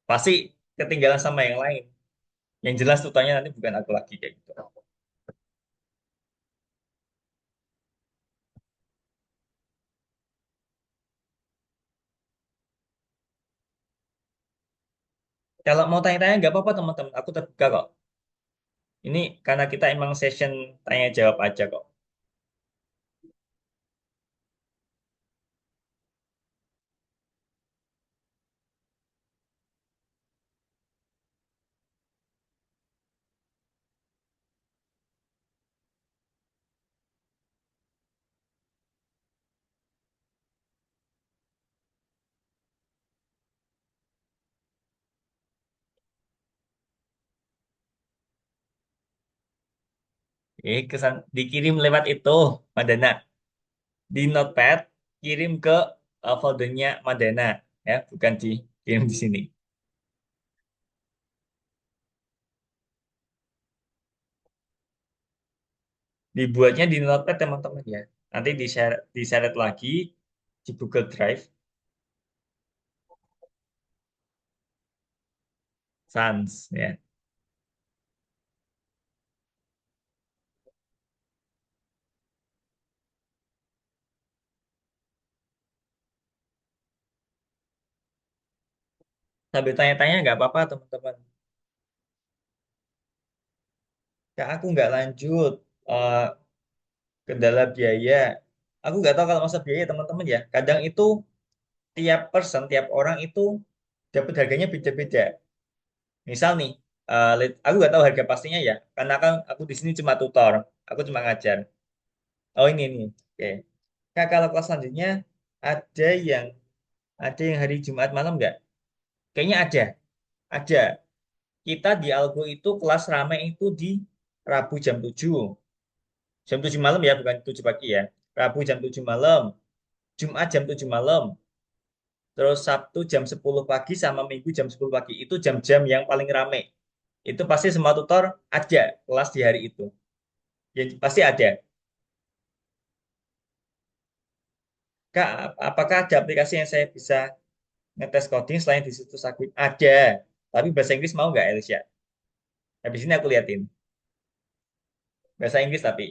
pasti ketinggalan sama yang lain. Yang jelas tutornya nanti bukan aku lagi kayak gitu. Kalau mau tanya-tanya nggak apa-apa teman-teman, aku terbuka kok. Ini karena kita emang session tanya jawab aja kok. Dikirim lewat itu, Madana. Di Notepad, kirim ke foldernya Madana, ya, bukan dikirim di sini. Dibuatnya di Notepad teman-teman ya. Nanti di-share lagi di Google Drive, Sans, ya. Sambil tanya-tanya nggak apa-apa teman-teman. Kak, aku nggak lanjut eh, kendala biaya. Aku nggak tahu kalau masa biaya teman-teman ya. Kadang itu tiap person, tiap orang itu dapat harganya beda-beda. Misal nih, aku nggak tahu harga pastinya ya, karena kan aku di sini cuma tutor, aku cuma ngajar. Oh ini nih, oke. Kak, kalau kelas selanjutnya ada yang ada yang hari Jumat malam nggak? Kayaknya ada. Kita di Algo itu kelas rame itu di Rabu jam 7. Jam 7 malam ya, bukan 7 pagi ya. Rabu jam 7 malam, Jumat jam 7 malam, terus Sabtu jam 10 pagi sama Minggu jam 10 pagi. Itu jam-jam yang paling rame. Itu pasti semua tutor ada kelas di hari itu. Ya, pasti ada. Kak, apakah ada aplikasi yang saya bisa ngetes coding selain di situs aku? Ada. Tapi bahasa Inggris mau nggak, Elisha? Habis ini aku liatin. Bahasa Inggris tapi.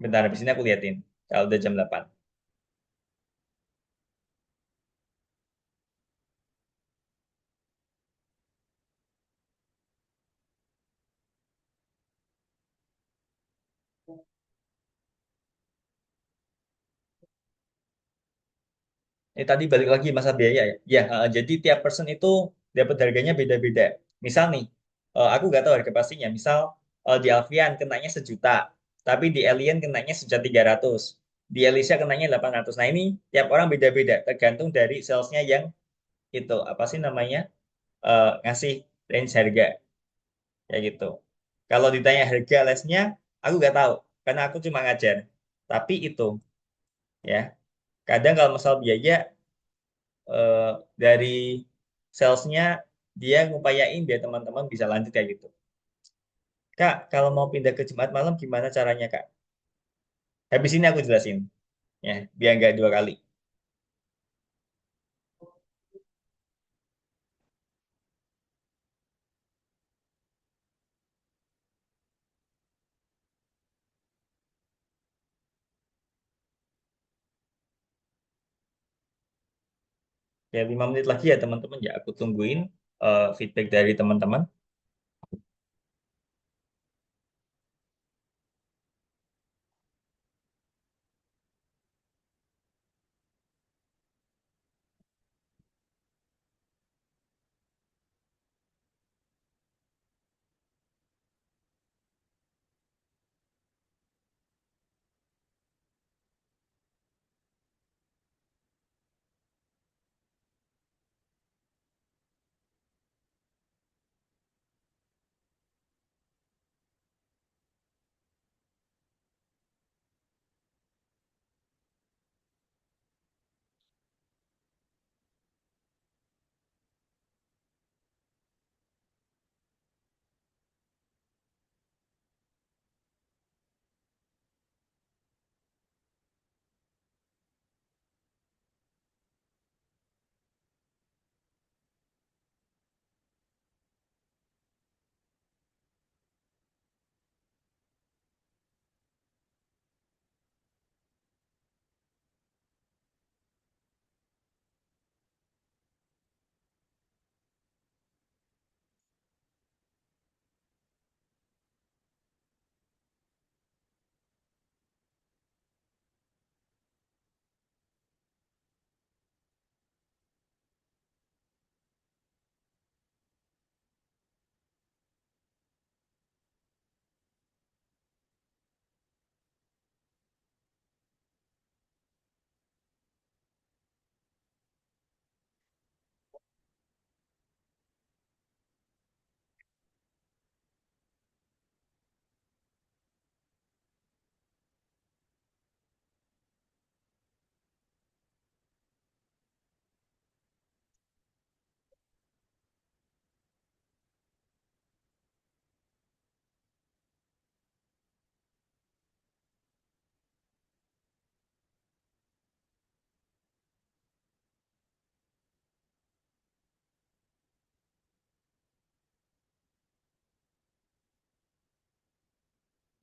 Bentar, habis ini aku liatin. Kalau udah jam 8. Ini tadi balik lagi masa biaya ya. Ya, jadi tiap person itu dapat harganya beda-beda. Misal nih, aku nggak tahu harga pastinya. Misal di Alfian kenanya 1 juta, tapi di Alien kenanya 1.300.000. Di Elisa kenanya 800. Nah ini tiap orang beda-beda, tergantung dari salesnya yang itu apa sih namanya ngasih range harga ya gitu. Kalau ditanya harga lesnya, aku nggak tahu karena aku cuma ngajar. Tapi itu ya kadang kalau masalah biaya eh, dari salesnya dia ngupayain biar teman-teman bisa lanjut kayak gitu. Kak, kalau mau pindah ke Jumat malam gimana caranya, Kak? Habis ini aku jelasin, ya, biar nggak 2 kali. Ya, 5 menit lagi ya teman-teman ya. Aku tungguin feedback dari teman-teman.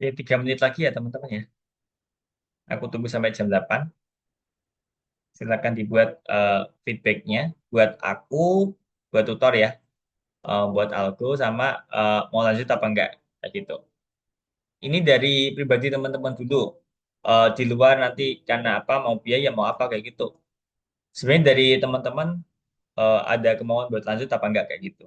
Ya, 3 menit lagi ya teman-teman ya. Aku tunggu sampai jam 8. Silakan dibuat feedbacknya. Buat aku, buat tutor ya. Buat algo sama mau lanjut apa enggak. Kayak gitu. Ini dari pribadi teman-teman dulu. Di luar nanti karena apa, mau biaya, mau apa kayak gitu. Sebenarnya dari teman-teman ada kemauan buat lanjut apa enggak kayak gitu.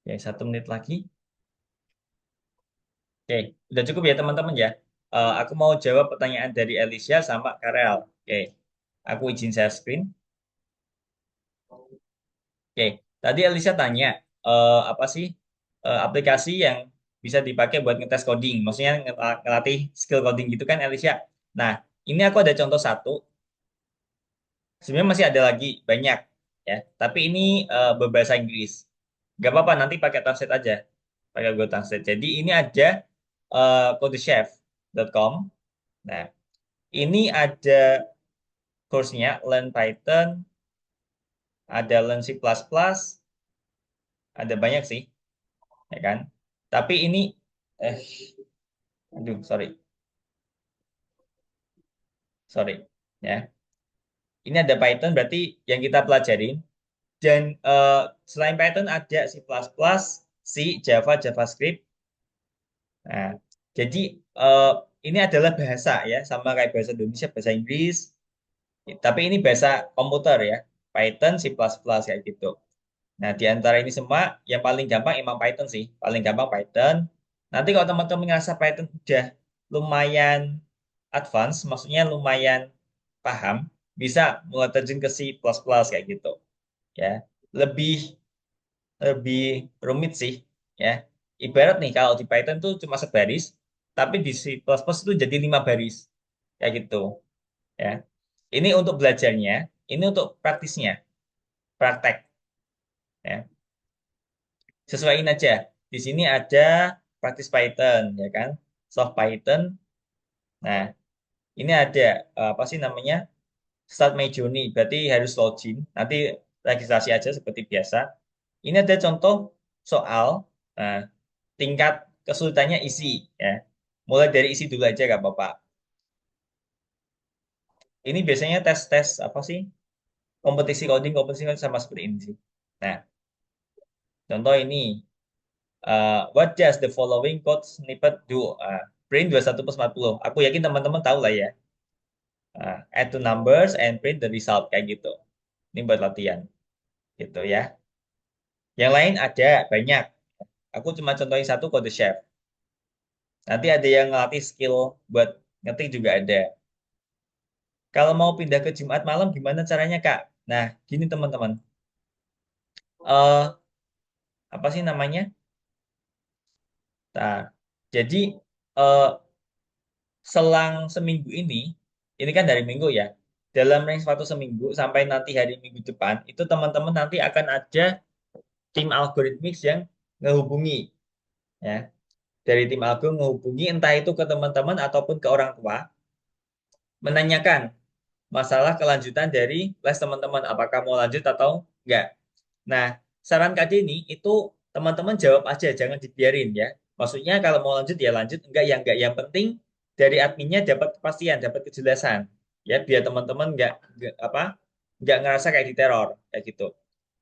Ya, 1 menit lagi. Oke, udah cukup ya teman-teman ya. Aku mau jawab pertanyaan dari Alicia sama Karel. Oke, aku izin share screen. Oke, tadi Alicia tanya, apa sih aplikasi yang bisa dipakai buat ngetes coding? Maksudnya ngelatih skill coding gitu kan, Alicia? Nah, ini aku ada contoh satu. Sebenarnya masih ada lagi banyak ya. Tapi ini berbahasa Inggris. Gak apa-apa, nanti pakai translate aja. Pakai Google Translate. Jadi ini ada codechef.com. Nah, ini ada course-nya Learn Python, ada Learn C++, ada banyak sih, ya kan? Tapi ini, eh, aduh, sorry, ya. Ini ada Python, berarti yang kita pelajarin. Dan selain Python ada C++, C, Java, JavaScript. Nah, jadi eh, ini adalah bahasa ya, sama kayak bahasa Indonesia, bahasa Inggris. Tapi ini bahasa komputer ya, Python, C++ kayak gitu. Nah, di antara ini semua, yang paling gampang emang Python sih. Paling gampang Python. Nanti kalau teman-teman ngerasa Python udah lumayan advance, maksudnya lumayan paham, bisa mulai terjun ke C++ kayak gitu ya. Lebih lebih rumit sih ya. Ibarat nih kalau di Python tuh cuma sebaris, tapi di C++ itu jadi 5 baris kayak gitu ya. Ini untuk belajarnya, ini untuk praktisnya, praktek ya. Sesuaiin aja. Di sini ada praktis Python ya kan, soft Python. Nah, ini ada apa sih namanya? Start my journey, berarti harus login. Nanti registrasi aja seperti biasa. Ini ada contoh soal. Nah, tingkat kesulitannya isi ya. Mulai dari isi dulu aja gak apa-apa. Ini biasanya tes-tes apa sih? Kompetisi coding sama seperti ini sih. Nah, contoh ini. What does the following code snippet do? Print 21/40. Aku yakin teman-teman tahu lah ya. Add two numbers and print the result kayak gitu. Ini buat latihan gitu ya. Yang lain ada banyak. Aku cuma contohin satu kode chef. Nanti ada yang ngelatih skill buat ngetik juga ada. Kalau mau pindah ke Jumat malam gimana caranya, Kak? Nah, gini teman-teman. Eh apa sih namanya? Nah, jadi eh, selang seminggu ini kan dari minggu ya. Dalam range waktu seminggu sampai nanti hari minggu depan, itu teman-teman nanti akan ada tim algoritmik yang ngehubungi ya. Dari tim algo ngehubungi entah itu ke teman-teman ataupun ke orang tua menanyakan masalah kelanjutan dari les teman-teman, apakah mau lanjut atau enggak. Nah, saran Kak Deni itu teman-teman jawab aja, jangan dibiarin ya. Maksudnya kalau mau lanjut ya lanjut, enggak ya enggak. Yang penting dari adminnya dapat kepastian, dapat kejelasan. Ya, biar teman-teman enggak ngerasa kayak diteror kayak gitu.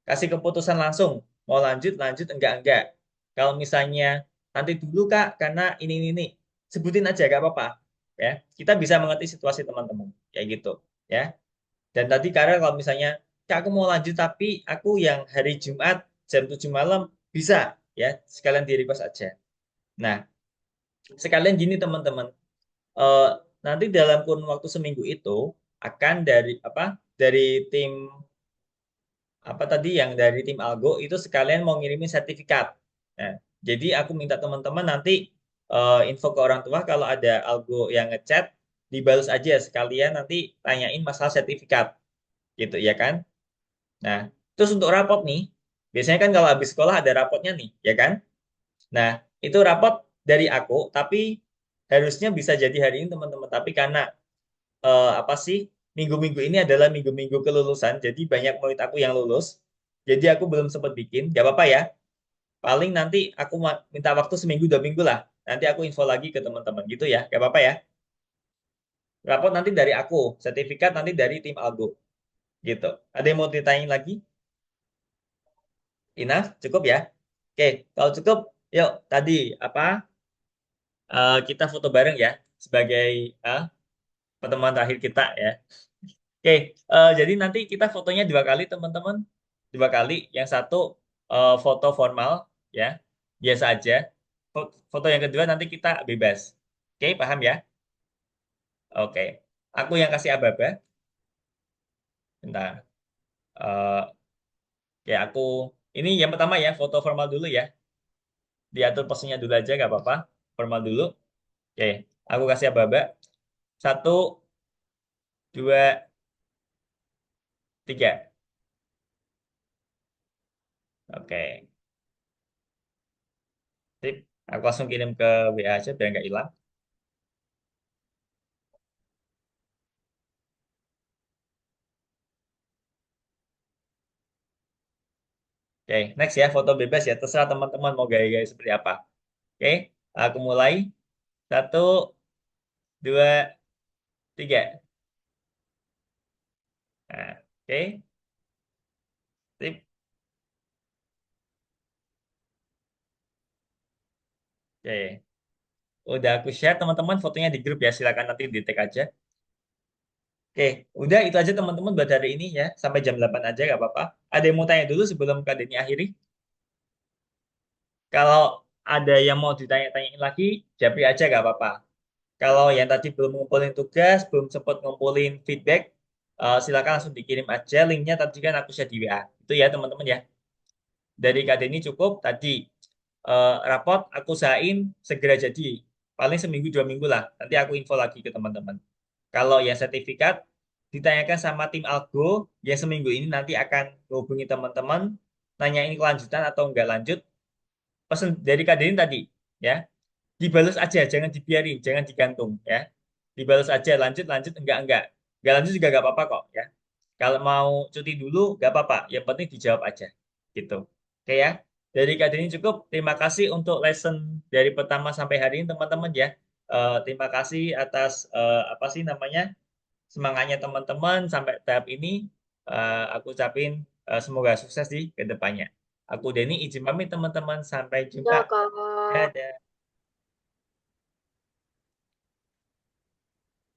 Kasih keputusan langsung, mau lanjut lanjut enggak. Kalau misalnya nanti dulu Kak karena ini sebutin aja gak apa-apa. Ya, kita bisa mengerti situasi teman-teman kayak gitu ya. Dan tadi karena kalau misalnya, Kak, aku mau lanjut tapi aku yang hari Jumat jam 7 malam bisa ya, sekalian di request aja. Nah, sekalian gini teman-teman, Eh, nanti dalam kurun waktu seminggu itu akan dari apa? Dari tim apa tadi yang dari tim Algo itu sekalian mau ngirimin sertifikat. Nah, jadi aku minta teman-teman nanti info ke orang tua kalau ada Algo yang ngechat dibalas aja sekalian nanti tanyain masalah sertifikat gitu ya kan. Nah, terus untuk rapot nih, biasanya kan kalau habis sekolah ada rapotnya nih, ya kan? Nah, itu rapot dari aku, tapi harusnya bisa jadi hari ini teman-teman. Tapi karena apa sih, minggu-minggu ini adalah minggu-minggu kelulusan, jadi banyak murid aku yang lulus, jadi aku belum sempat bikin. Gak apa-apa ya, paling nanti aku minta waktu seminggu 2 minggu lah. Nanti aku info lagi ke teman-teman gitu ya, gak apa-apa ya. Rapot nanti dari aku, sertifikat nanti dari tim Algo gitu. Ada yang mau ditanyain lagi? Enough, cukup ya. Oke, kalau cukup, yuk tadi apa kita foto bareng ya sebagai eh, pertemuan terakhir kita ya. Oke, jadi nanti kita fotonya 2 kali teman-teman, 2 kali. Yang satu foto formal ya, biasa aja. Foto yang kedua nanti kita bebas. Oke, paham ya? Oke, aku yang kasih aba-aba. Bentar. Eh, ya aku ini yang pertama ya, foto formal dulu ya. Diatur posenya dulu aja nggak apa-apa. Formal dulu. Oke, aku kasih aba-aba. 1, 2, 3. Oke, sip. Aku langsung kirim ke WA aja biar nggak hilang. Oke, next ya, foto bebas ya. Terserah teman-teman mau gaya-gaya seperti apa. Oke, aku mulai. 1, 2, 3. Nah, oke, sip. Oke, udah aku share teman-teman fotonya di grup ya. Silakan nanti di tag aja. Oke, udah itu aja teman-teman buat hari ini ya. Sampai jam 8 aja nggak apa-apa. Ada yang mau tanya dulu sebelum Kak Denny akhiri? Kalau ada yang mau ditanya-tanyain lagi, japri aja nggak apa-apa. Kalau yang tadi belum ngumpulin tugas, belum sempat ngumpulin feedback, Silakan langsung dikirim aja linknya tadi kan aku share di WA. Itu ya teman-teman ya. Dari Kak Denny cukup tadi. Rapot aku usahain segera jadi. Paling seminggu 2 minggu lah. Nanti aku info lagi ke teman-teman. Kalau yang sertifikat, ditanyakan sama tim Algo yang seminggu ini nanti akan menghubungi teman-teman, nanyain kelanjutan atau enggak lanjut. Pesan dari Kak Denny tadi, ya. Dibalas aja, jangan dibiarin, jangan digantung, ya. Dibalas aja, lanjut, lanjut, enggak. Enggak lanjut juga enggak apa-apa kok, ya. Kalau mau cuti dulu, enggak apa-apa. Yang penting dijawab aja, gitu. Oke ya. Dari Kak Denny cukup. Terima kasih untuk lesson dari pertama sampai hari ini, teman-teman ya. Terima kasih atas apa sih namanya semangatnya teman-teman sampai tahap ini. Aku ucapin semoga sukses di ke depannya. Aku Denny izin pamit teman-teman. Sampai Ya, jumpa. Kak. Dadah.